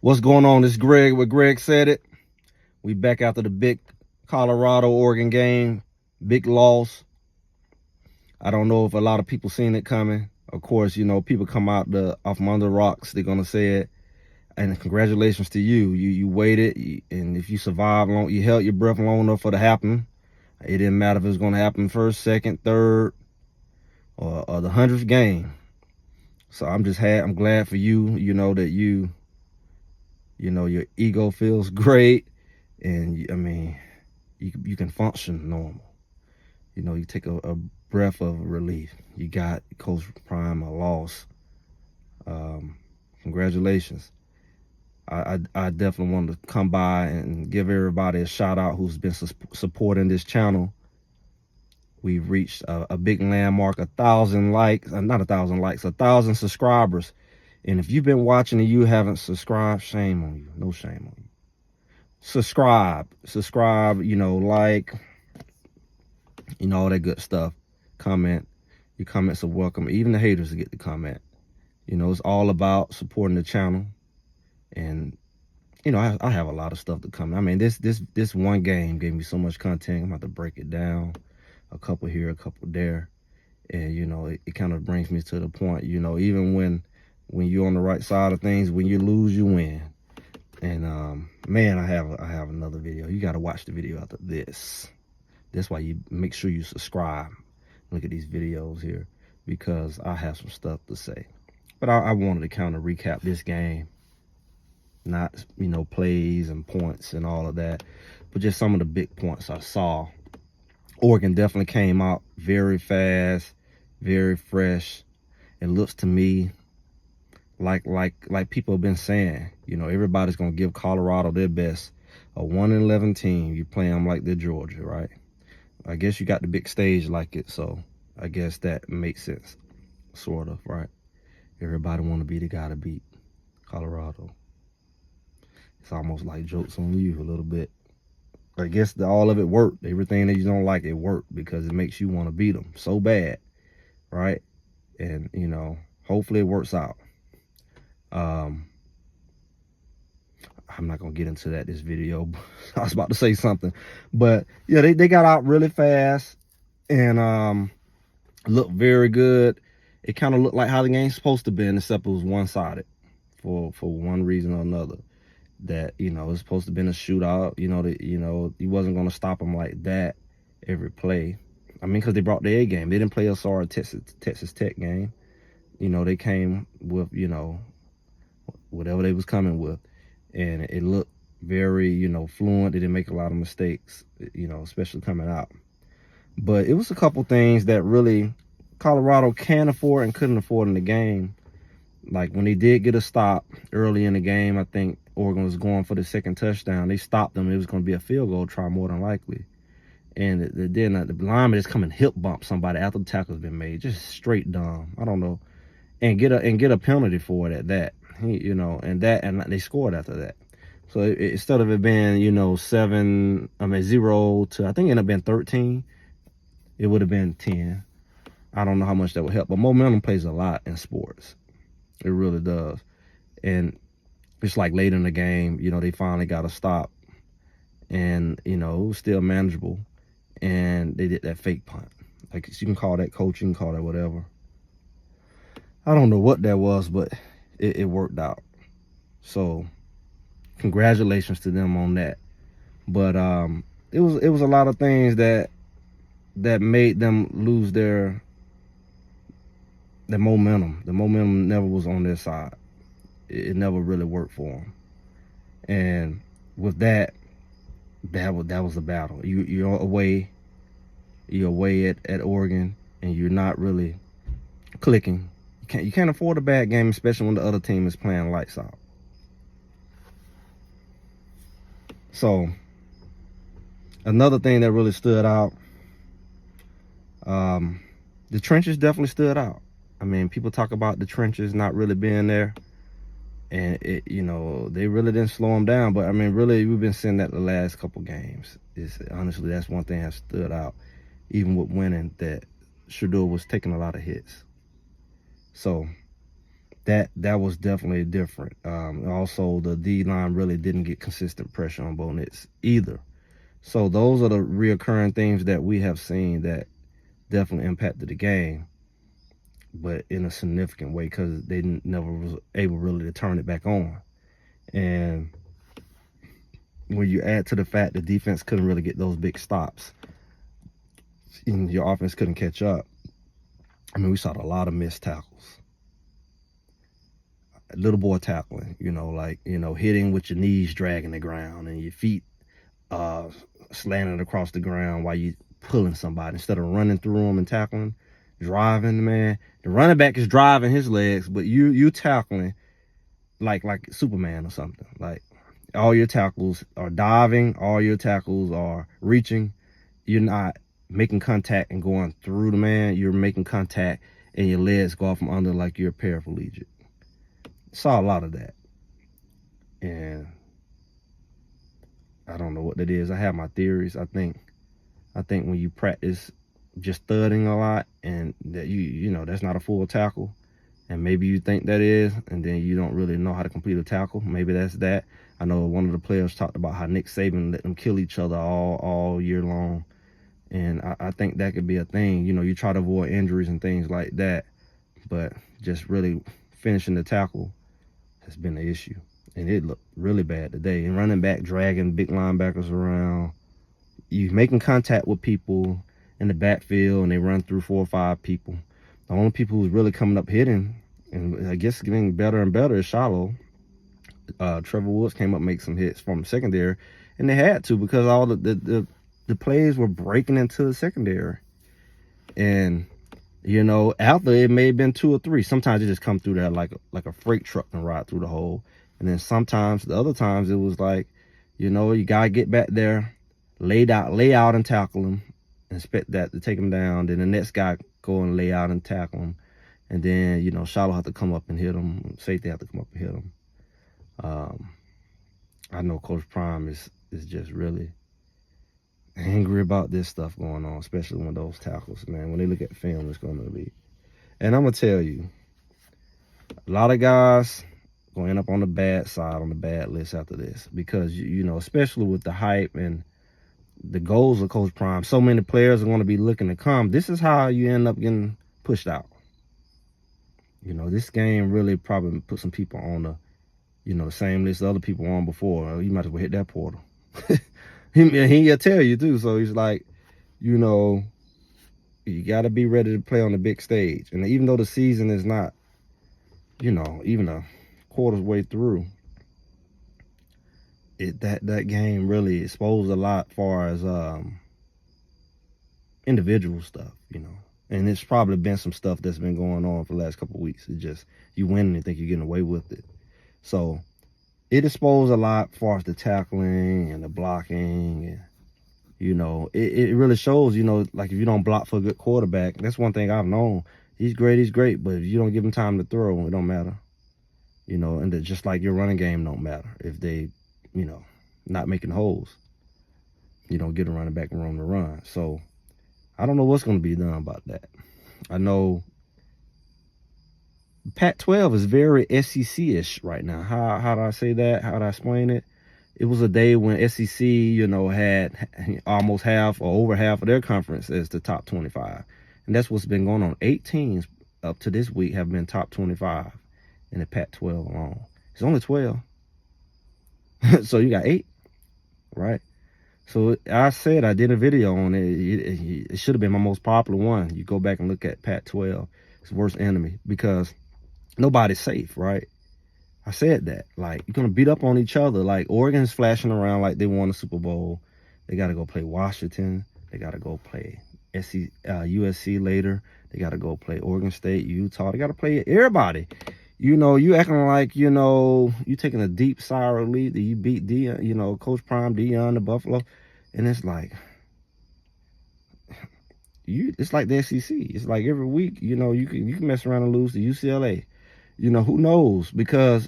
What's going on? This is Greg. What Greg said it. We back after the big Colorado-Oregon game. Big loss. I don't know if a lot of people seen it coming. Of course, you know, people come out off from under rocks. They're gonna say it. And congratulations to you. You waited, and if you survived long, you held your breath long enough for it to happen. It didn't matter if it was gonna happen first, second, third, or the 100th game. So I'm glad for you. You know that you know your ego feels great, and I mean, you can function normal. You know, you take a breath of relief. You got Coach Prime a loss. Congratulations. I definitely want to come by and give everybody a shout out who's been supporting this channel. We've reached a big landmark, 1,000 likes, not 1,000 likes, 1,000 subscribers. And if you've been watching and you haven't subscribed, shame on you. No shame on you. Subscribe, you know, like, you know, all that good stuff. Comment. Your comments are welcome. Even the haters get to comment. You know, it's all about supporting the channel. And, you know, I have a lot of stuff to come. I mean, this one game gave me so much content. I'm about to break it down. A couple here, a couple there. And, you know, it kind of brings me to the point, you know, even when you're on the right side of things, when you lose, you win. And man, I have another video. You got to watch the video after this. That's why you make sure you subscribe. Look at these videos here, because I have some stuff to say. But I wanted to kind of recap this game. Not, you know, plays and points and all of that, but just some of the big points I saw. Oregon definitely came out very fast, very fresh. It looks to me like people have been saying, you know, everybody's gonna give Colorado their best. A 1-11 team, you play them like they're Georgia, right? I guess you got the big stage like it, so I guess that makes sense, sort of, right? Everybody want to be the guy to beat Colorado. It's almost like jokes on you a little bit. I guess all of it worked. Everything that you don't like, it worked because it makes you want to beat them so bad, right? And, you know, hopefully it works out. I'm not going to get into this video. I was about to say something. But, yeah, they got out really fast and looked very good. It kind of looked like how the game's supposed to be, except it was one-sided for one reason or another. That, you know, it's supposed to be a shootout. You know, that, you know, he wasn't going to stop them like that every play. I mean, because they brought the A game. They didn't play a sorry Texas Tech game. You know, they came with, you know, whatever they was coming with. And it looked very, you know, fluent. They didn't make a lot of mistakes, you know, especially coming out. But it was a couple things that really Colorado can afford and couldn't afford in the game. Like when they did get a stop early in the game, I think Oregon was going for the second touchdown. They stopped them. It was going to be a field goal try more than likely. And then the lineman just come and hip bump somebody after the tackle's been made. Just straight dumb. I don't know. And get a penalty for it at that. You know, and they scored after that. So instead of it being, you know, 0 to, I think it ended up being 13, it would have been 10. I don't know how much that would help, but momentum plays a lot in sports. It really does. And it's like late in the game, you know, they finally got a stop. And, you know, it was still manageable. And they did that fake punt. Like, you can call that coaching, you can call that whatever. I don't know what that was, but it worked out. So, congratulations to them on that. But it was a lot of things that made them lose their momentum. The momentum never was on their side. It never really worked for them. And with that was a battle. You're away at Oregon, and you're not really clicking. You can't afford a bad game, especially when the other team is playing lights out. So another thing that really stood out, the trenches definitely stood out. I mean, people talk about the trenches not really being there, and you know, they really didn't slow them down. But I mean, really, we've been seeing that the last couple games. Honestly, that's one thing that stood out, even with winning, that Shedeur was taking a lot of hits. So that was definitely different. Also, the D line really didn't get consistent pressure on Bo Nix either. So those are the reoccurring things that we have seen that definitely impacted the game, but in a significant way because they never was able really to turn it back on. And when you add to the fact the defense couldn't really get those big stops and your offense couldn't catch up, I mean, we saw a lot of missed tackles. Little boy tackling, like, hitting with your knees dragging the ground and your feet slanting across the ground while you pulling somebody instead of running through them and tackling, driving, man. The running back is driving his legs, but you tackling like Superman or something. Like, all your tackles are diving, all your tackles are reaching. You're not making contact and going through the man. You're making contact and your legs go off from under like you're a paraplegic. Saw a lot of that. And I don't know what that is. I have my theories. I think when you practice just thudding a lot and that that's not a full tackle, and maybe you think that is, and then you don't really know how to complete a tackle. Maybe that's that. I know one of the players talked about how Nick Saban let them kill each other all year long, and I think that could be a thing. You try to avoid injuries and things like that, but just really finishing the tackle has been an issue, and it looked really bad today. And running back dragging big linebackers around, you making contact with people in the backfield, and they run through 4 or 5 people. The only people who's really coming up hitting, and I guess getting better and better, is Shallow. Trevor Woods came up, make some hits from the secondary, and they had to because all the plays were breaking into the secondary. And after it may have been 2 or 3. Sometimes it just come through there like a freight truck and ride through the hole. And then sometimes, the other times, it was like, you gotta get back there, lay out and tackle him, and expect that to take him down. Then the next guy go and lay out and tackle him. And then, Shallow have to come up and hit him. Safety have to come up and hit him. I know Coach Prime is just really angry about this stuff going on, especially when those tackles, man. When they look at film, it's going to be. And I'm going to tell you, a lot of guys going to end up on the bad side, on the bad list after this. Because, especially with the hype and the goals of Coach Prime, so many players are going to be looking to come. This is how you end up getting pushed out. This game really probably put some people on the same list other people on before. You might as well hit that portal. He'll tell you too. So he's like, you got to be ready to play on the big stage. And even though the season is not, even a quarter's way through, that game really exposed a lot as far as individual stuff, And it's probably been some stuff that's been going on for the last couple of weeks. It's just you win and you think you're getting away with it. So it exposed a lot as far as the tackling and the blocking. And, it really shows, like if you don't block for a good quarterback, that's one thing I've known. He's great, but if you don't give him time to throw, it don't matter. And just like your running game don't matter if they, not making holes. You don't get a running back room to run. So I don't know what's going to be done about that. I know Pac-12 is very SEC-ish right now. How do I say that? How do I explain it? It was a day when SEC, had almost half or over half of their conference as the top 25. And that's what's been going on. 8 teams up to this week have been top 25 in the Pac-12 alone. It's only 12. So you got 8, right? So I did a video on it. It should have been my most popular one. You go back and look at Pac-12. It's worst enemy because nobody's safe, right? I said that. Like, you're going to beat up on each other. Like, Oregon's flashing around like they won the Super Bowl. They got to go play Washington. They got to go play USC later. They got to go play Oregon State, Utah. They got to play everybody. You acting like, you taking a deep sigh of relief that you beat Coach Prime, Deion, the Buffalo. And it's like, it's like the SEC. It's like every week, you can mess around and lose to UCLA. Who knows? Because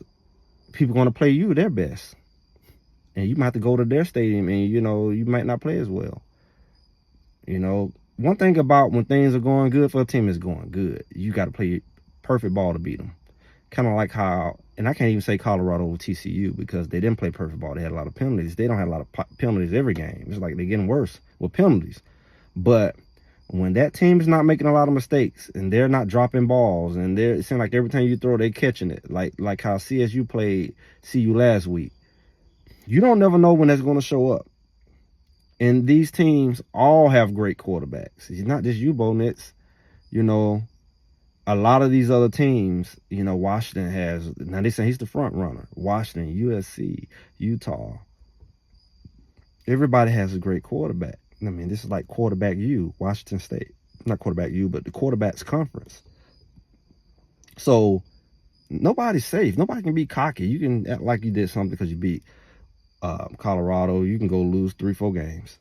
people going to play you their best. And you might have to go to their stadium and, you might not play as well. One thing about when things are going good for a team is going good. You got to play perfect ball to beat them. Kind of like how, and I can't even say Colorado over TCU because they didn't play perfect ball. They had a lot of penalties. They don't have a lot of penalties every game. It's like they're getting worse with penalties. But when that team is not making a lot of mistakes and they're not dropping balls and it seems like every time you throw, they're catching it. Like how CSU played CU last week. You don't never know when that's going to show up. And these teams all have great quarterbacks. It's not just you, Bo Nix. You know, a lot of these other teams, you know, Washington has, now they say he's the front runner. Washington, USC, Utah. Everybody has a great quarterback. I mean, this is like quarterback U, Washington State. Not quarterback U, but the quarterback's conference. So nobody's safe. Nobody can be cocky. You can act like you did something because you beat Colorado. You can go lose 3-4 games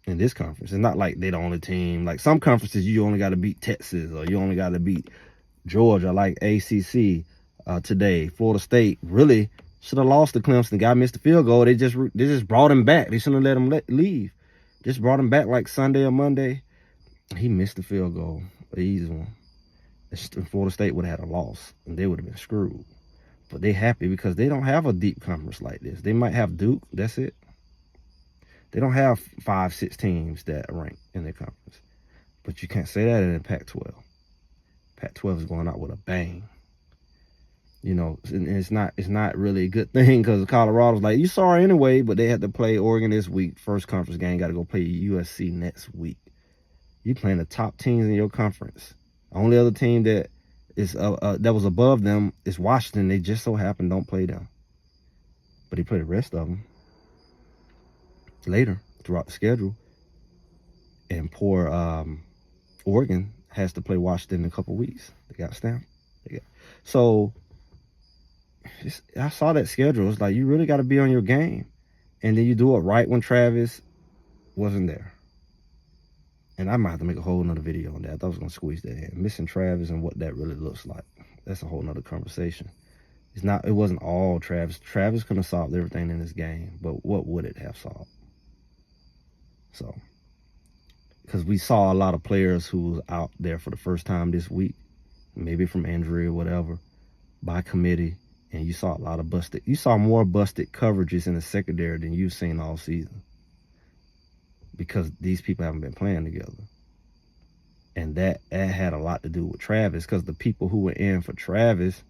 in this conference. It's not like they're the only team. Like some conferences, you only got to beat Texas or you only got to beat Georgia, like ACC today. Florida State really should have lost to Clemson. The guy missed the field goal. They just brought him back. They shouldn't have let him leave. Just brought him back like Sunday or Monday. He missed the field goal, an easy one. Florida State would have had a loss, and they would have been screwed. But they happy because they don't have a deep conference like this. They might have Duke, that's it. They don't have 5-6 teams that rank in their conference. But you can't say that in the Pac-12. Pac-12 is going out with a bang. You know, and it's not really a good thing because Colorado's like, you sorry anyway, but they had to play Oregon this week. First conference game, got to go play USC next week. You playing the top teams in your conference. Only other team that is that was above them is Washington. They just so happen don't play them. But they play the rest of them later throughout the schedule. And poor Oregon has to play Washington in a couple weeks. They got stamped. So I saw that schedule. It's like you really got to be on your game. And then you do it right when Travis wasn't there. And I might have to make a whole nother video on that. I thought I was going to squeeze that in. Missing Travis and what that really looks like. That's a whole nother conversation. It wasn't all Travis. Travis could have solved everything in this game, but what would it have solved? So, because we saw a lot of players who was out there for the first time this week, maybe from injury or whatever, by committee, and you saw a lot of you saw more busted coverages in the secondary than you've seen all season. Because these people haven't been playing together. And that had a lot to do with Travis, because the people who were in for Travis,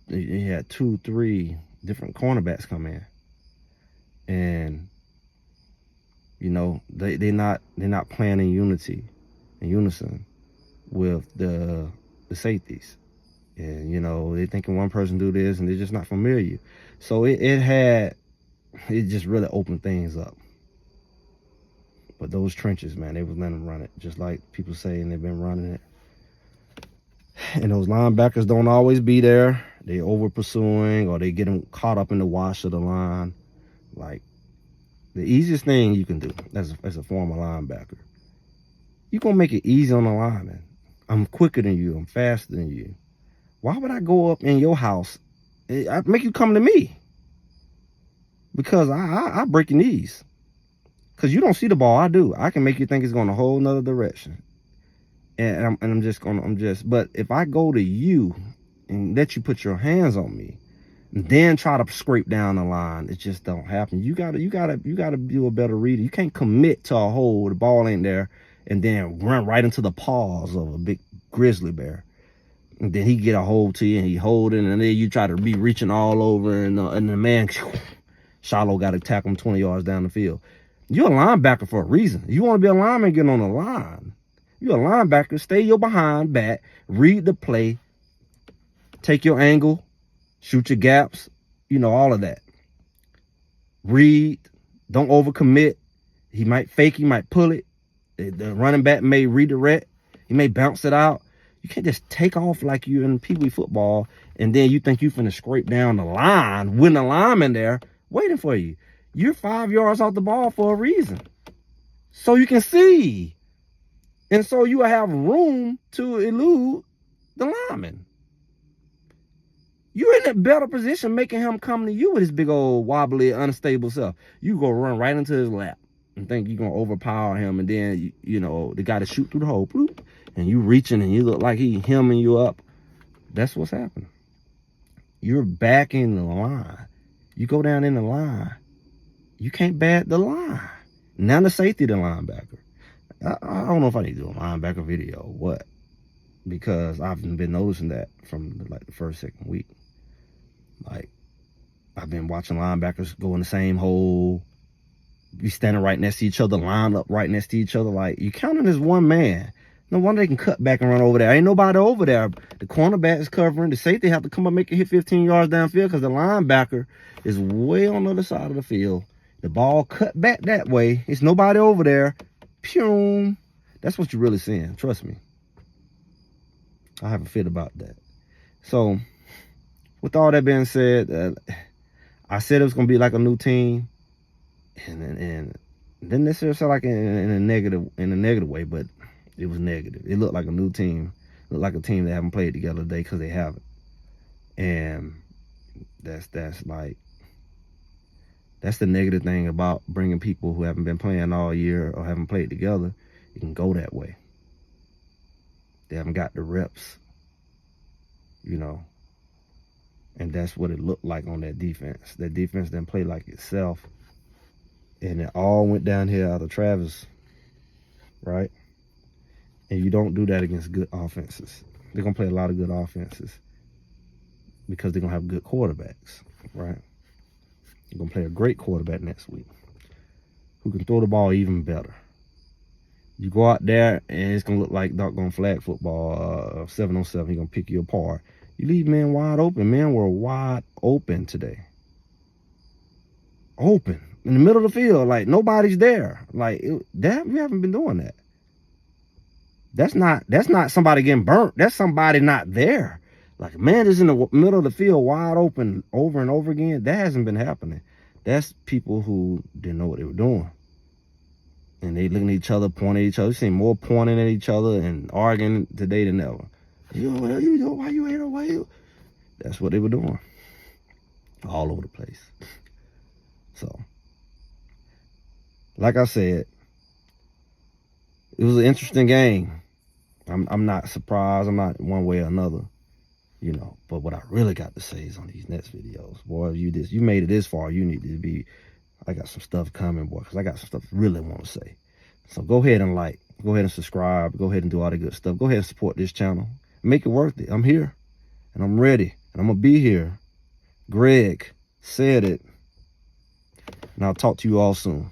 you had 2-3 different cornerbacks come in. And, you know, they're not playing in unison with the safeties. And, you know, they're thinking one person do this and they're just not familiar. So it just really opened things up. But those trenches, man, they was letting them run it. Just like people saying they've been running it. And those linebackers don't always be there. They over pursuing or they get them caught up in the wash of the line. Like, the easiest thing you can do as a former linebacker, you're going to make it easy on the lineman. I'm quicker than you. I'm faster than you. Why would I go up in your house? I make you come to me. Because I break your knees. Because you don't see the ball, I do. I can make you think it's going a whole nother direction. And but if I go to you and let you put your hands on me, and then try to scrape down the line, it just don't happen. You gotta do a better reader. You can't commit to a hole, the ball ain't there, and then run right into the paws of a big grizzly bear. And then he get a hold to you and he hold it, and then you try to be reaching all over, and the man, Shiloh got to tackle him 20 yards down the field. You're a linebacker for a reason. You want to be a lineman, get on the line. You're a linebacker, stay your behind back, read the play, take your angle, shoot your gaps, you know, all of that. Read, don't overcommit. He might fake, he might pull it. The running back may redirect, he may bounce it out. You can't just take off like you in Pee Wee football and then you think you finna scrape down the line with the lineman there waiting for you. You're 5 yards off the ball for a reason. So you can see. And so you have room to elude the lineman. You're in a better position making him come to you with his big old wobbly, unstable self. You go run right into his lap and think you're going to overpower him. And then, you know, the guy to shoot through the hole. Bloop, and you reaching and you look like he hemming you up. That's what's happening. You're backing the line. You go down in the line, you can't back the line. Now the safety, the linebacker. I don't know if I need to do a linebacker video or what, because I've been noticing that from like the first, second week. Like, I've been watching linebackers go in the same hole, be standing right next to each other, line up right next to each other. Like, you counting as one man. No wonder they can cut back and run over there. Ain't nobody over there. The cornerback is covering. The safety have to come up, make it hit 15 yards downfield because the linebacker is way on the other side of the field. The ball cut back that way. It's nobody over there. Pew. That's what you're really seeing. Trust me. I have a fit about that. So, with all that being said, I said it was going to be like a new team. And didn't necessarily sound like in a negative way, but it was negative. It looked like a new team. It looked like a team that haven't played together today because they haven't. And that's the negative thing about bringing people who haven't been playing all year or haven't played together. It can go that way. They haven't got the reps, you know. And that's what it looked like on that defense. That defense didn't play like itself. And it all went downhill out of Travis, right? And you don't do that against good offenses. They're going to play a lot of good offenses because they're going to have good quarterbacks, right? You're going to play a great quarterback next week who can throw the ball even better. You go out there and it's going to look like doggone flag football, 7-on-7. He's going to pick you apart. You leave men wide open. Men were wide open today. Open. In the middle of the field. Like, nobody's there. Like, we haven't been doing that. That's not somebody getting burnt. That's somebody not there. Like, a man is in the middle of the field wide open over and over again. That hasn't been happening. That's people who didn't know what they were doing. And they looking at each other, pointing at each other. You see more pointing at each other and arguing today than ever. Why you here? Why you? That's what they were doing. All over the place. So, like I said, it was an interesting game. I'm not surprised. I'm not one way or another, you know. But what I really got to say is on these next videos, boy, if you made it this far, you need to be. I got some stuff coming, boy, because I got some stuff I really want to say. So go ahead and like, go ahead and subscribe, go ahead and do all the good stuff. Go ahead and support this channel. Make it worth it. I'm here, and I'm ready, and I'm gonna be here. Greg said it, and I'll talk to you all soon.